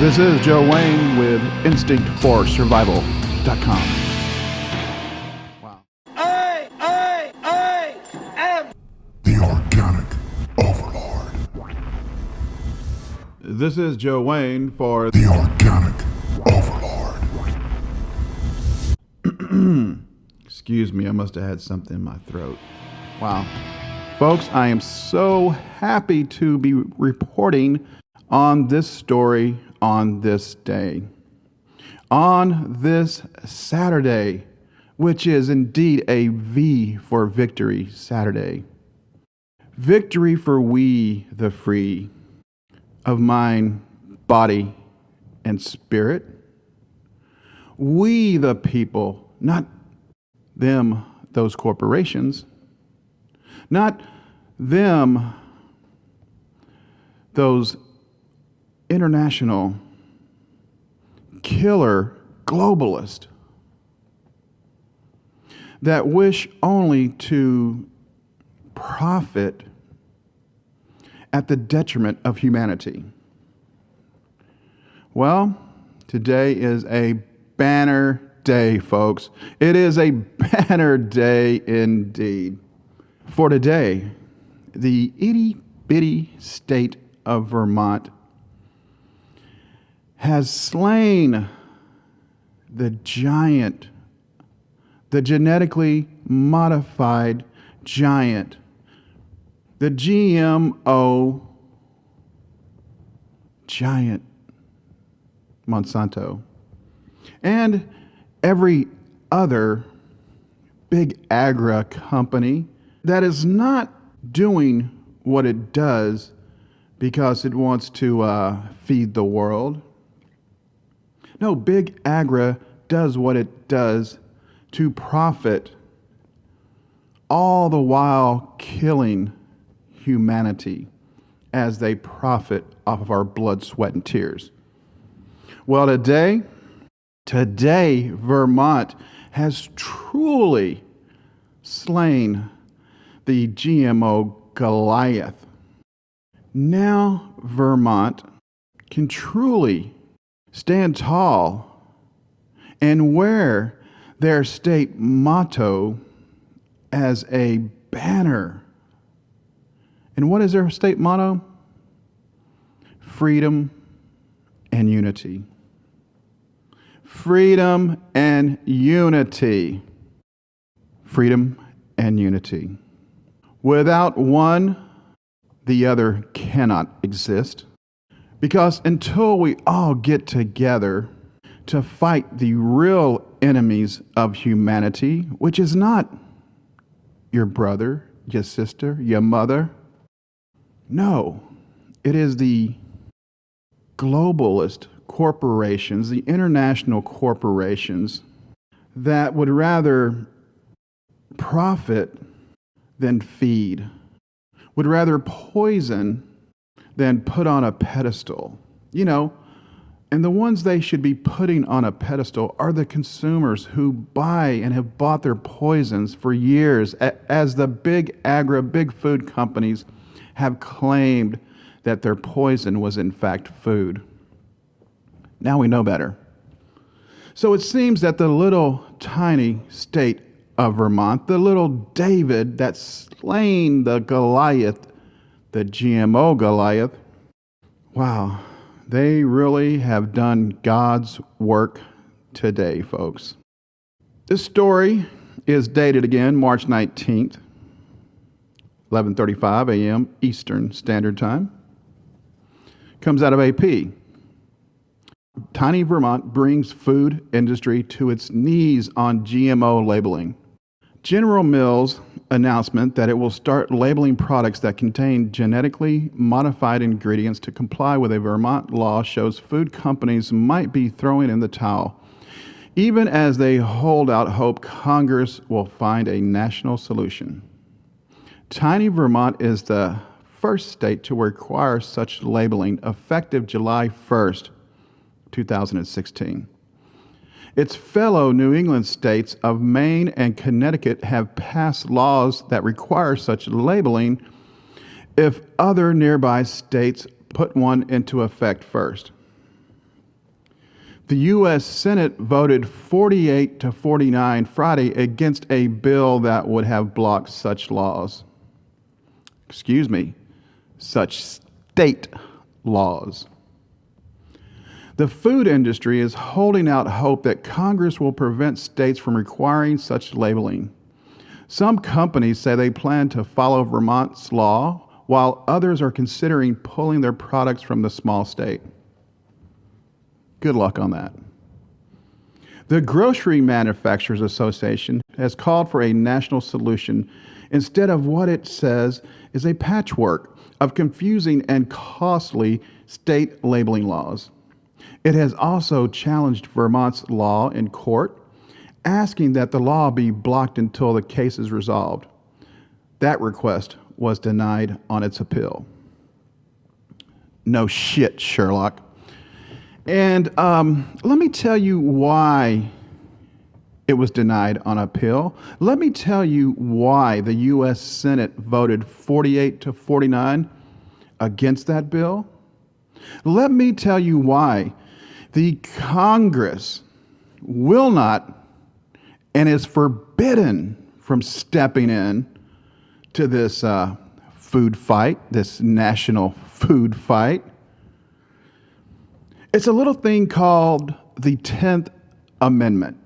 This is Joe Wayne with InstinctForSurvival.com. Wow. I am the Organic Overlord. This is Joe Wayne for the Organic Overlord. Excuse me, I must have had something in my throat. Wow. Folks, I am so happy to be reporting on this story on this day. On this Saturday, which is indeed a V for Victory Saturday. Victory for we, the free, of mind, body, and spirit. We, the people, not them, those corporations. Not them, those international killer globalists that wish only to profit at the detriment of humanity. Well, today is a banner day, folks. It is a banner day indeed. For today, the itty-bitty state of Vermont has slain the giant, the genetically modified giant, the GMO giant Monsanto, and every other big agri company that is not doing what it does because it wants to feed the world. No, big agri does what it does to profit, all the while killing humanity as they profit off of our blood, sweat, and tears. Well, today, Vermont has truly slain the GMO Goliath. Now Vermont can truly stand tall and wear their state motto as a banner. And what is their state motto? Freedom and unity. Freedom and unity. Freedom and unity. Without one, the other cannot exist. Because until we all get together to fight the real enemies of humanity, which is not your brother, your sister, your mother. No, it is the globalist corporations, the international corporations that would rather profit than feed, would rather poison than put on a pedestal. You know, and the ones they should be putting on a pedestal are the consumers who buy and have bought their poisons for years, as the big food companies have claimed that their poison was in fact food. Now we know better. So it seems that the little tiny state of Vermont, the little David that slain the Goliath, the GMO Goliath, wow, they really have done God's work today, folks. This story is dated again March 19th, 11:35 a.m. Eastern Standard Time. Comes out of AP. Tiny Vermont brings food industry to its knees on GMO labeling. General Mills' announcement that it will start labeling products that contain genetically modified ingredients to comply with a Vermont law shows food companies might be throwing in the towel, even as they hold out hope Congress will find a national solution. Tiny Vermont is the first state to require such labeling effective July 1st, 2016. Its fellow New England states of Maine and Connecticut have passed laws that require such labeling if other nearby states put one into effect first. The U.S. Senate voted 48 to 49 Friday against a bill that would have blocked such laws. Such state laws. The food industry is holding out hope that Congress will prevent states from requiring such labeling. Some companies say they plan to follow Vermont's law, while others are considering pulling their products from the small state. Good luck on that. The Grocery Manufacturers Association has called for a national solution instead of what it says is a patchwork of confusing and costly state labeling laws. It has also challenged Vermont's law in court, asking that the law be blocked until the case is resolved. That request was denied on its appeal. No shit, Sherlock. And let me tell you why it was denied on appeal. Let me tell you why the U.S. Senate voted 48 to 49 against that bill. Let me tell you why the Congress will not and is forbidden from stepping in to this food fight, this national food fight. It's a little thing called the 10th Amendment.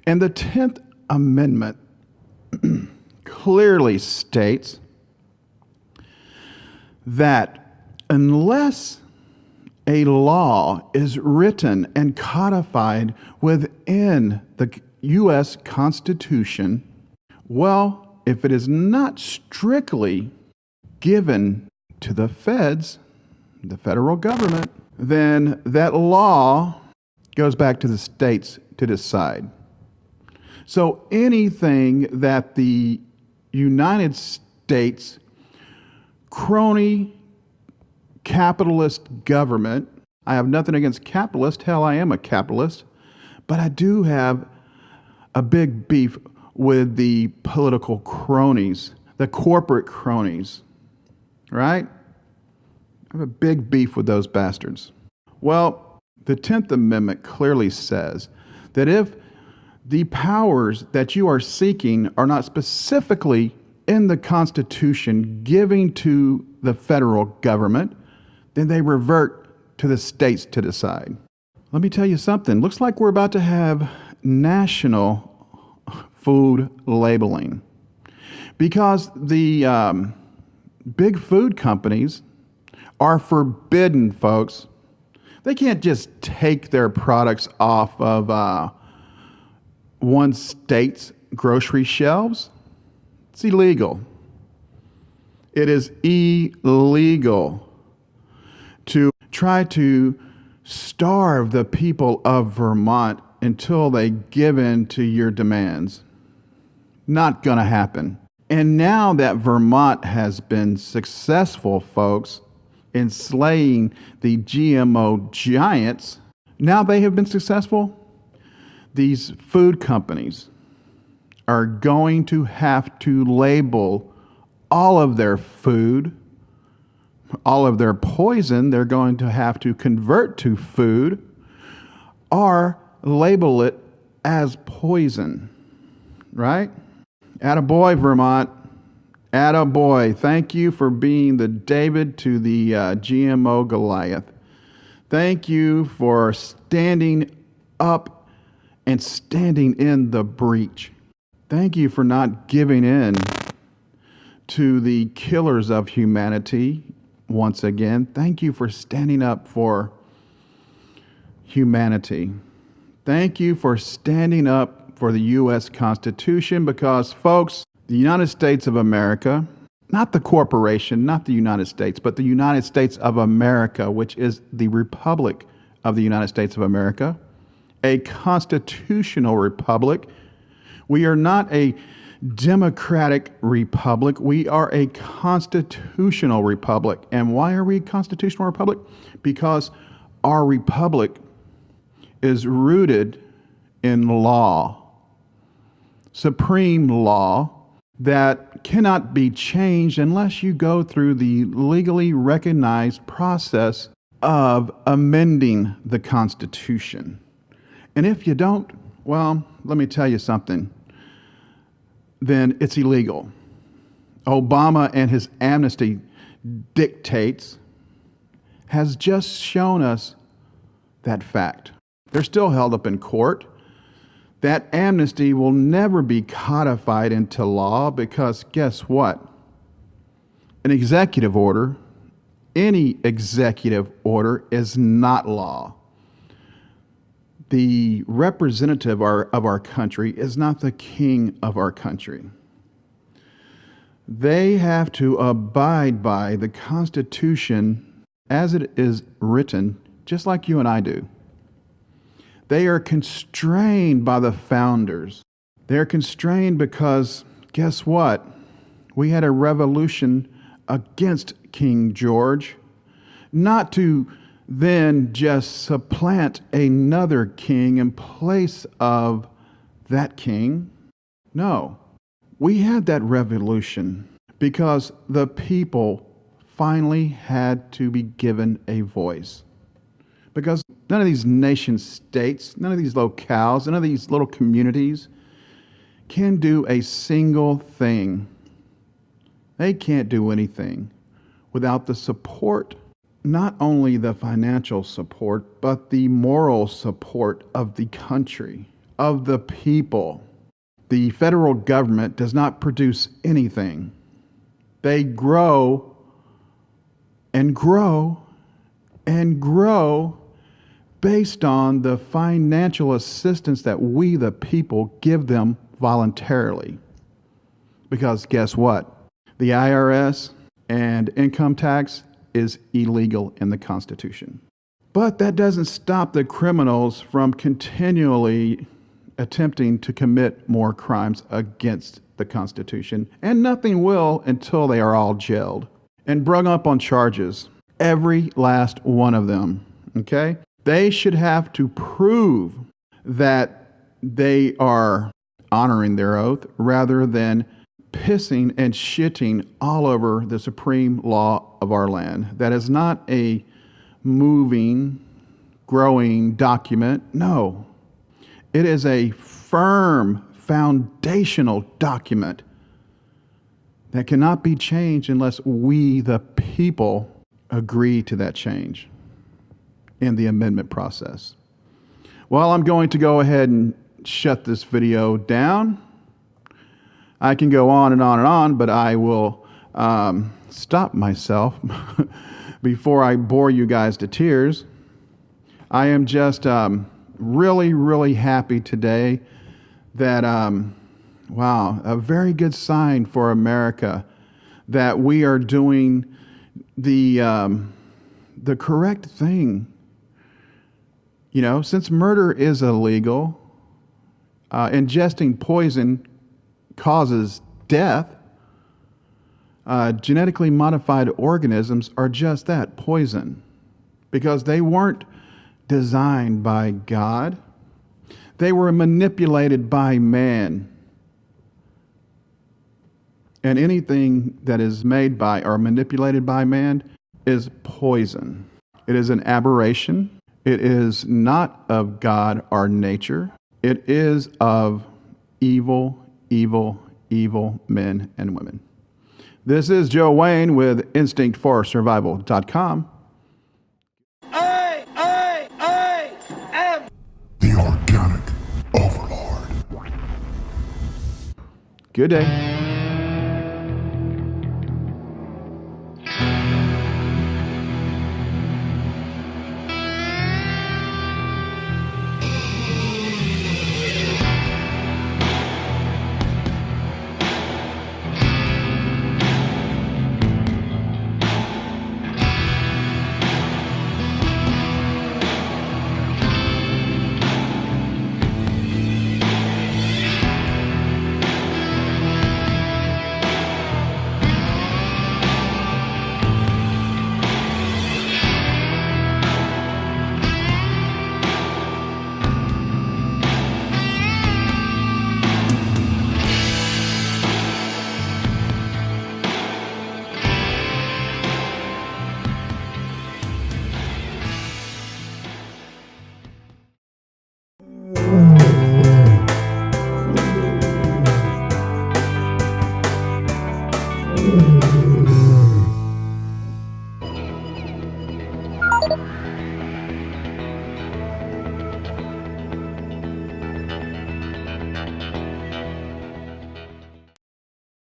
And the 10th Amendment clearly states that unless a law is written and codified within the U.S. Constitution, well, if it is not strictly given to the feds, the federal government, then that law goes back to the states to decide. So anything that the United States crony capitalist government, I have nothing against capitalist, hell, I am a capitalist, but I do have a big beef with the political cronies, the corporate cronies, right? I have a big beef with those bastards. Well, the 10th Amendment clearly says that if the powers that you are seeking are not specifically in the Constitution giving to the federal government, then they revert to the states to decide. Let me tell you something. Looks like we're about to have national food labeling because the big food companies are forbidden, folks. They can't just take their products off of one state's grocery shelves. It's illegal. It is illegal to try to starve the people of Vermont until they give in to your demands. Not gonna happen. And now that Vermont has been successful, folks, in slaying the GMO giants, now they have been successful, these food companies are going to have to label all of their food, all of their poison, they're going to have to convert to food or label it as poison, right? Attaboy, Vermont. Attaboy. Thank you for being the David to the GMO Goliath. Thank you for standing up and standing in the breach. Thank you for not giving in to the killers of humanity once again. Thank you for standing up for humanity. Thank you for standing up for the U.S. Constitution because, folks, the United States of America, not the corporation, not the United States, but the United States of America, which is the Republic of the United States of America, a constitutional republic. We are not a democratic republic. We are a constitutional republic. And why are we a constitutional republic? Because our republic is rooted in law, supreme law that cannot be changed unless you go through the legally recognized process of amending the Constitution. And if you don't, well, let me tell you something, then it's illegal. Obama and his amnesty dictates has just shown us that fact. They're still held up in court. That amnesty will never be codified into law because guess what? An executive order, any executive order, is not law. The representative of our country is not the king of our country. They have to abide by the Constitution as it is written, just like you and I do. They are constrained by the founders. They're constrained because, guess what? We had a revolution against King George, not to then just supplant another king in place of that king. No, we had that revolution because the people finally had to be given a voice. Because none of these nation states, none of these locales, none of these little communities can do a single thing. They can't do anything without the support, not only the financial support, but the moral support of the country, of the people. The federal government does not produce anything. They grow and grow and grow based on the financial assistance that we, the people, give them voluntarily. Because guess what? The IRS and income tax is illegal in the Constitution. But that doesn't stop the criminals from continually attempting to commit more crimes against the Constitution. And nothing will until they are all jailed and brung up on charges. Every last one of them. Okay? They should have to prove that they are honoring their oath rather than pissing and shitting all over the supreme law of our land. That is not a moving, growing document. No. It is a firm, foundational document that cannot be changed unless we, the people, agree to that change in the amendment process. Well, I'm going to go ahead and shut this video down. I can go on and on and on, but I will stop myself before I bore you guys to tears. I am just really, really happy today that, wow, a very good sign for America that we are doing the correct thing. You know, since murder is illegal, ingesting poison causes death. Genetically modified organisms are just that, poison, because they weren't designed by God. They were manipulated by man. And anything that is made by or manipulated by man is poison. It is an aberration. It is not of God or nature. It is of evil, evil, evil men and women. This is Joe Wayne with InstinctForSurvival.com. I am The Organic Overlord. Good day. Overlord.